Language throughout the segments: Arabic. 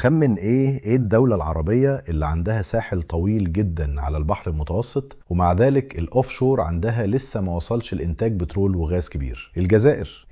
تخمن ايه الدولة العربية اللي عندها ساحل طويل جدا على البحر المتوسط ومع ذلك الاوفشور عندها لسه ما وصلش لانتاج بترول وغاز كبير؟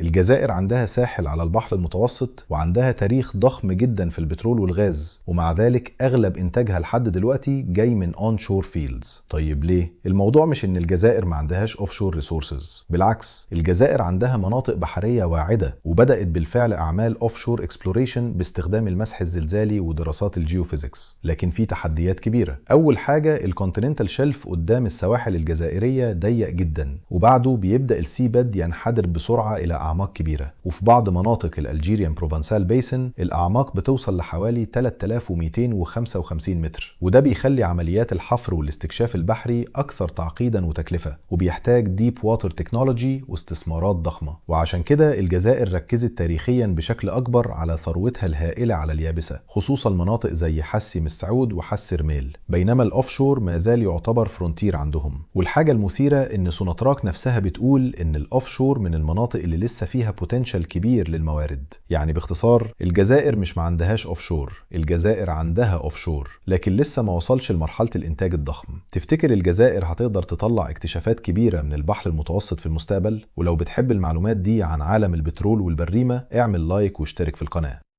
الجزائر عندها ساحل على البحر المتوسط وعندها تاريخ ضخم جدا في البترول والغاز، ومع ذلك اغلب انتاجها لحد دلوقتي جاي من اونشور فيلدز. طيب ليه؟ الموضوع مش ان الجزائر ما عندهاش اوفشور ريسورسز، بالعكس الجزائر عندها مناطق بحرية واعدة وبدأت بالفعل اعمال اوفشور اكسبلوريشن باستخدام المسح الزلزالي ودراسات الجيوفيزيكس، لكن في تحديات كبيرة. اول حاجة الكونتيننتال شيلف قدام السواحل الجزائرية ضيق جدا، وبعده بيبدأ السي باد ينحدر بسرعة الى اعماق كبيرة، وفي بعض مناطق الالجيريان بروفنسال بيسن الاعماق بتوصل لحوالي 3255 متر، وده بيخلي عمليات الحفر والاستكشاف البحري اكثر تعقيدا وتكلفة، وبيحتاج ديب واتر تكنولوجي واستثمارات ضخمة. وعشان كده الجزائر ركزت تاريخيا بشكل اكبر على ثروتها الهائلة على اليابسة، خصوصا مناطق زي حسي مسعود وحسي رميل، بينما الاوفشور ما زال يعتبر فرونتير عندهم. والحاجة المثيرة ان سوناتراك نفسها بتقول ان الاوفشور من المناطق اللي لسه فيها بوتنشال كبير للموارد. يعني باختصار الجزائر مش ما عندهاش اوفشور، الجزائر عندها اوفشور لكن لسه ما وصلش لمرحلة الانتاج الضخم. تفتكر الجزائر هتقدر تطلع اكتشافات كبيرة من البحر المتوسط في المستقبل؟ ولو بتحب المعلومات دي عن عالم البترول والبريمة اعمل لايك واشترك في القناة.